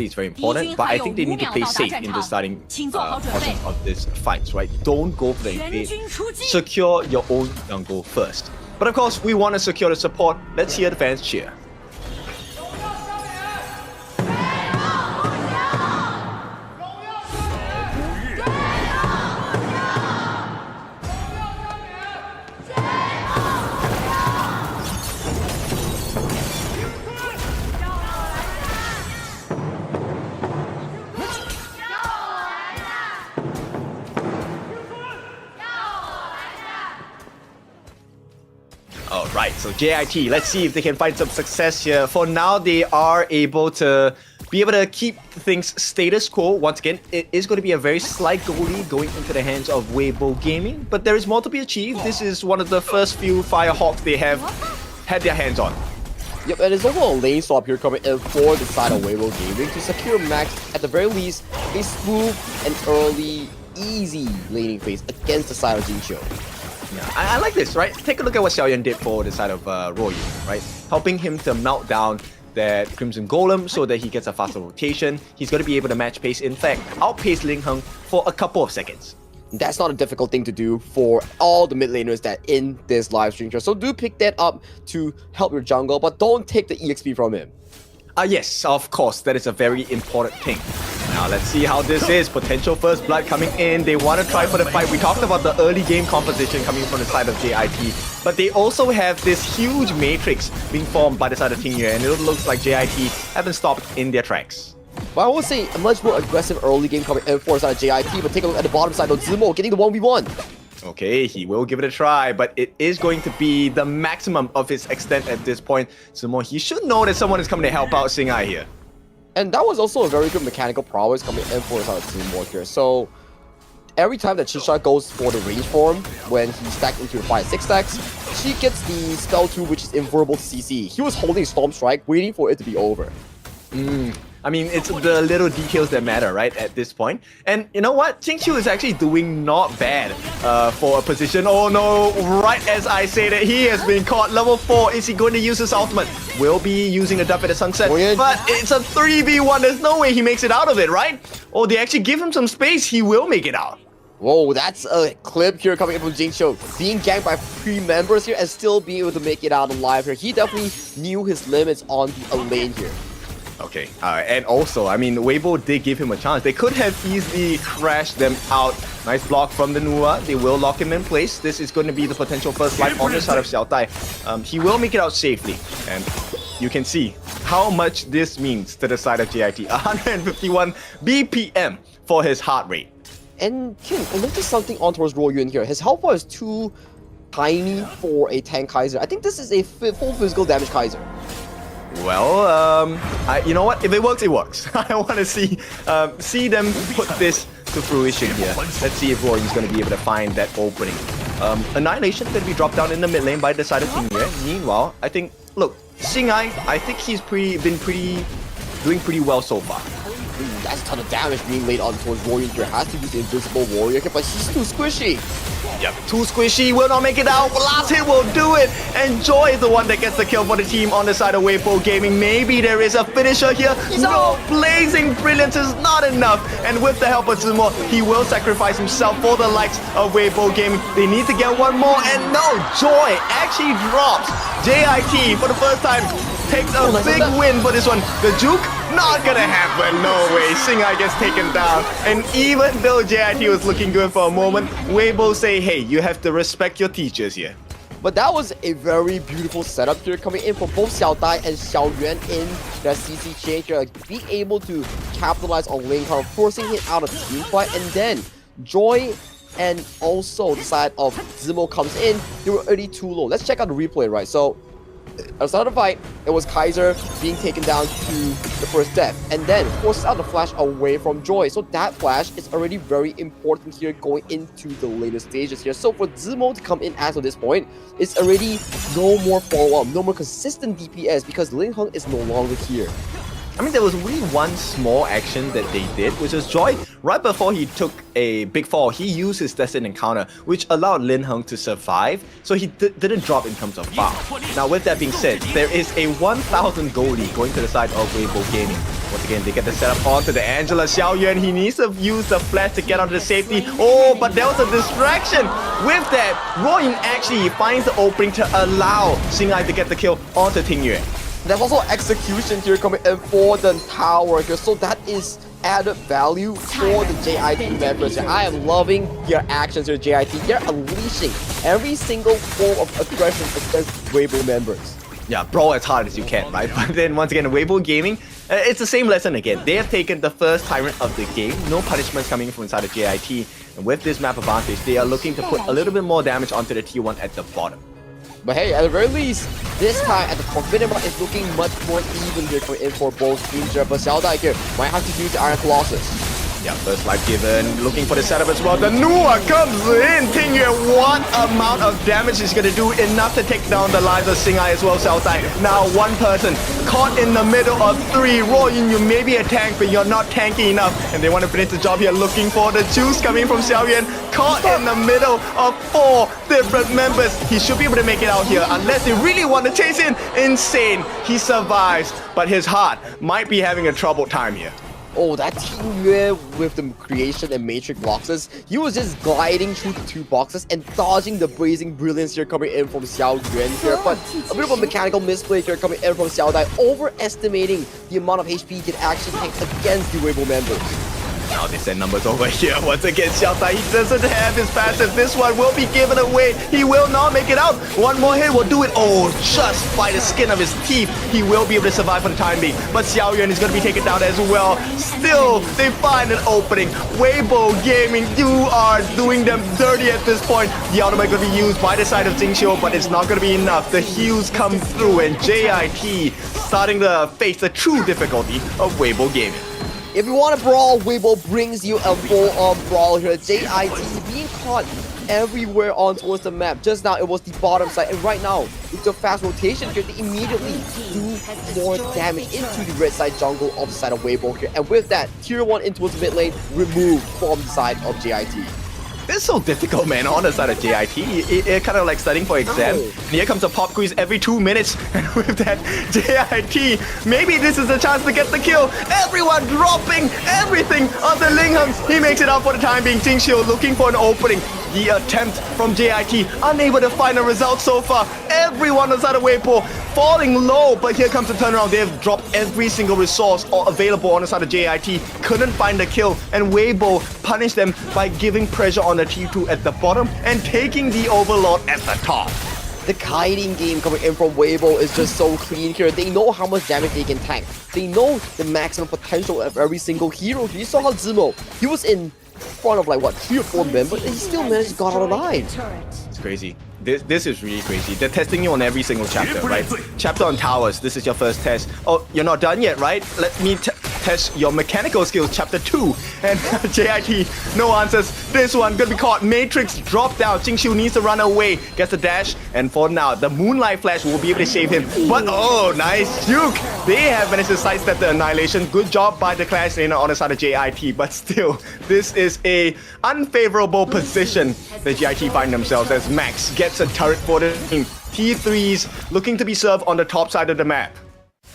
obviously it's very important, but I think they need to play safe in the starting portion of this fight, right? Don't go for the invade. Secure your own jungle first. But of course, we want to secure the support. Let's hear the fans cheer. Alright, so JIT, let's see if they can find some success here. For now, they are able to keep things status quo. Once again, it is going to be a very slight goal lead going into the hands of Weibo Gaming, but there is more to be achieved. This is one of the first few Firehawks they have had their hands on. Yep, and there's also a lane swap here coming in for the side of Weibo Gaming to secure Max, at the very least, a smooth and early, easy laning phase against the side of Jinqiu. Yeah, I like this, right? Take a look at what Xiaoyan did for the side of Ruoyu, right? Helping him to melt down that Crimson Golem so that he gets a faster rotation. He's going to be able to match pace, in fact, outpace Ling Heng for a couple of seconds. That's not a difficult thing to do for all the mid laners that in this live stream. So do pick that up to help your jungle, but don't take the EXP from him. Yes, of course, that is a very important thing. Now let's see how this is. Potential first blood coming in. They want to try for the fight. We talked about the early game composition coming from the side of JIT, but they also have this huge matrix being formed by the side of Tingyue, and it looks like JIT haven't stopped in their tracks. But I will say a much more aggressive early game coming in for the side of JIT, but take a look at the bottom side of Zimo getting the 1v1. Okay, he will give it a try, but it is going to be the maximum of his extent at this point. Zimo, he should know that someone is coming to help out Xing'ai here. And that was also a very good mechanical prowess coming in for his teamwork here. So every time that Chisha goes for the range form, when he's stacked into 5-6 stacks, she gets the spell 2, which is invulnerable to CC. He was holding Storm Strike, waiting for it to be over. I mean, it's the little details that matter, right, at this point. And you know what? Jinqiu is actually doing not bad for a position. Oh no, right as I say that, he has been caught. Level 4, is he going to use his ultimate? Will be using a dub at the sunset, but it's a 3v1. There's no way he makes it out of it, right? Or they actually give him some space, he will make it out. Whoa, that's a clip here coming in from Jinqiu. Being ganked by 3 members here and still being able to make it out alive here. He definitely knew his limits on the lane here. Okay, and also, I mean, Weibo did give him a chance. They could have easily crashed them out. Nice block from the Nua. They will lock him in place. This is going to be the potential first life on the side of Xiao Tai. He will make it out safely. And you can see how much this means to the side of JIT. 151 BPM for his heart rate. And Kin, I noticed something on towards Ruoyun here. His health bar is too tiny for a tank Kaiser. I think this is a full physical damage Kaiser. Well, you know what? If it works, it works. I want to see them put this to fruition here. Let's see if Roy is going to be able to find that opening. Annihilation going to be dropped down in the mid lane by the side of Tingyue. Meanwhile, I think, look, Xing'ai, I think he's doing pretty well so far. That's a ton of damage being laid on towards Warrior here. Has to use the Invisible Warrior, but he's too squishy. Yep, too squishy, will not make it out. Last hit will do it. And Joy is the one that gets the kill for the team on the side of Weibo Gaming. Maybe there is a finisher here. No, Blazing Brilliance is not enough. And with the help of Zumo, he will sacrifice himself for the likes of Weibo Gaming. They need to get one more, and no, Joy actually drops. JIT, for the first time, takes a big win for this one. The juke, not gonna happen, no way. Xing'ai gets taken down. And even though JIT was looking good for a moment, Weibo say, hey, you have to respect your teachers here. But that was a very beautiful setup here coming in for both Xiao Tai and Xiao Yuan in that CC change here. Like, being able to capitalize on Ling Heng, forcing him out of team fight, and then Joy and also the side of Zimo comes in. They were already too low. Let's check out the replay, right? So at the start of the fight, it was Kaiser being taken down to the first death, and then forces out the flash away from Joy. So that flash is already very important here going into the later stages here. So for Zimo to come in as of this point, it's already no more follow-up, no more consistent DPS because Ling Heng is no longer here. I mean, there was really one small action that they did, which was Joy, right before he took a big fall, he used his Destined Encounter, which allowed Lin Heng to survive, so he didn't drop in terms of farm. Now, with that being said, there is a 1,000 gold lead going to the side of Weibo Gaming. Once again, they get the setup onto the Angela. Xiaoyuan, he needs to use the flash to get onto the safety. Oh, but there was a distraction. With that, Royin actually finds the opening to allow Xing'ai to get the kill onto Tingyue. There's also execution here coming in for the tower here, so that is added value for the JIT members. I am loving their actions here, JIT. They're unleashing every single form of aggression against Weibo members. Yeah, brawl as hard as you can, right? But then once again, Weibo Gaming, it's the same lesson again. They have taken the first tyrant of the game. No punishments coming from inside of JIT. And with this map advantage, they are looking to put a little bit more damage onto the T1 at the bottom. But hey, at the very least, this time at the forbidden mark is looking much more even here coming in for both teams here. But Xiaodai here might have to use the Iron Colossus. Yeah, first life given, looking for the setup as well. The Nua comes in. Tingyue, what amount of damage is going to do? Enough to take down the lives of Xing'ai as well, Xiaodai. Now one person caught in the middle of three. Royin, you may be a tank, but you're not tanky enough. And they want to finish the job here, looking for the juice coming from Xiaoyuan. Caught in the middle of 4 different members. He should be able to make it out here, unless they really want to chase in. Insane. He survives, but his heart might be having a troubled time here. Oh, that Tingyue with the creation and matrix boxes, he was just gliding through the 2 boxes and dodging the blazing brilliance here coming in from Xiao Yuan here. But a bit of a mechanical misplay here coming in from Xiao Dai, overestimating the amount of HP he can actually take against the Weibo members. Now they send numbers over here. Once again, Xiaodai, he doesn't have his passive. This one will be given away. He will not make it out. One more hit will do it. Oh, just by the skin of his teeth, he will be able to survive for the time being. But Xiaoyuan is going to be taken down as well. Still, they find an opening. Weibo Gaming, you are doing them dirty at this point. The ultimate going to be used by the side of Jingxiu, but it's not going to be enough. The heals come through, and JIT starting to face the true difficulty of Weibo Gaming. If you want to brawl, Weibo brings you a full-on brawl here. JIT being caught everywhere on towards the map. Just now, it was the bottom side. And right now, with the fast rotation here, they immediately do more damage into the red side jungle of the side of Weibo here. And with that, tier 1 into its mid lane removed from the side of JIT. It's so difficult, man, on the side of JIT. It kind of like studying for exam. And here comes a pop quiz every 2 minutes. And with that, JIT, maybe this is the chance to get the kill. Everyone dropping everything on the Lin Heng. He makes it out for the time being. Jingxiu looking for an opening. The attempt from JIT, unable to find a result so far. Everyone on the side of Weibo falling low, but here comes the turnaround. They have dropped every single resource available on the side of JIT. Couldn't find the kill, and Weibo punished them by giving pressure on the T2 at the bottom and taking the Overlord at the top. The kiting game coming in from Weibo is just so clean here. They know how much damage they can tank. They know the maximum potential of every single hero. You saw how Zimo, he was in front of like what, 3 or 4 members, and he still managed to get out alive. It's crazy. This is really crazy. They're testing you on every single chapter, right? Chapter on towers, this is your first test. Oh, you're not done yet, right? Let me test your mechanical skills, chapter 2. And JIT, no answers. This one gonna be caught. Matrix drop down. Jingxiu needs to run away. Gets the dash. And for now, the Moonlight Flash will be able to save him. But oh, nice juke. They have managed to sidestep the Annihilation. Good job by the Clash Laner on the side of JIT. But still, this is a unfavorable position that JIT find themselves as Max gets a turret for the team. T3s looking to be served on the top side of the map.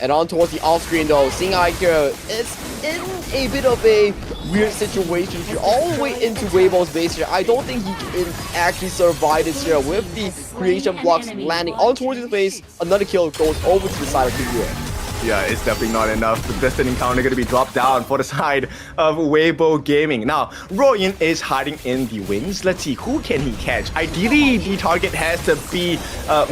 And on towards the off-screen though, Xing'ai here is in a bit of a weird situation here, all the way into Weibo's base here. I don't think he can actually survive this here with the creation blocks landing on towards his base. Another kill goes over to the side of Tingyue. Yeah, it's definitely not enough. The Destined Encounter going to be dropped down for the side of Weibo Gaming. Now, Royin is hiding in the wings. Let's see, who can he catch? Ideally, the target has to be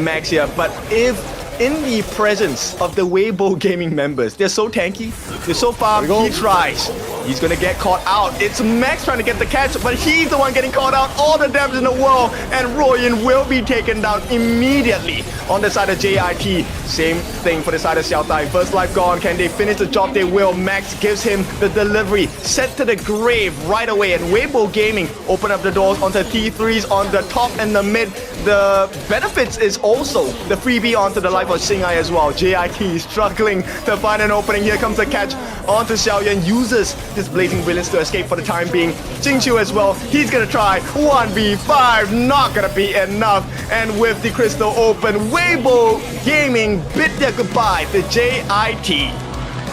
Max here, but if in the presence of the Weibo Gaming members, they're so tanky, they're so farm, he tries. He's gonna get caught out. It's Max trying to get the catch, but he's the one getting caught out. All the damage in the world, and Royan will be taken down immediately on the side of JIT. Same thing for the side of Xiao Tai. First life gone. Can they finish the job? They will. Max gives him the delivery. Set to the grave right away, and Weibo Gaming open up the doors onto T3s on the top and the mid. The benefits is also the freebie onto the life of Xinghai as well. JIT struggling to find an opening. Here comes the catch onto Xiaoyan. Uses his Blazing Brilliance to escape for the time being. Jingqiu as well. He's gonna try 1v5. Not gonna be enough. And with the crystal open, Weibo Gaming bid their goodbye to JIT.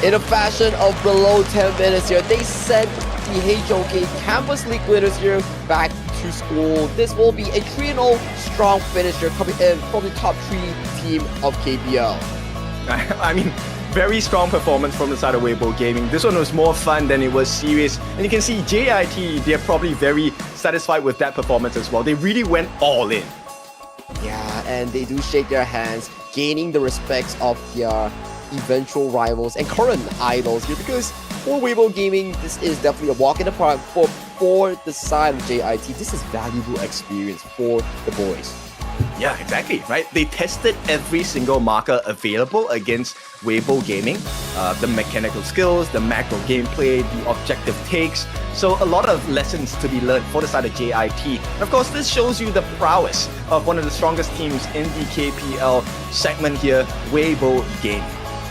In a fashion of below 10 minutes here, they sent the HOK Campus League winners here back to school. This will be a 3-0 strong finisher coming in from the top 3 team of KPL. I mean, very strong performance from the side of Weibo Gaming. This one was more fun than it was serious. And you can see JIT, they're probably very satisfied with that performance as well. They really went all in. Yeah, and they do shake their hands, gaining the respects of their eventual rivals and current idols here, because for Weibo Gaming, this is definitely a walk in the park. For the side of JIT, this is valuable experience for the boys. Yeah, exactly, right? They tested every single marker available against Weibo Gaming. The mechanical skills, the macro gameplay, the objective takes. So a lot of lessons to be learned for the side of JIT. And of course, this shows you the prowess of one of the strongest teams in the KPL segment here, Weibo Gaming.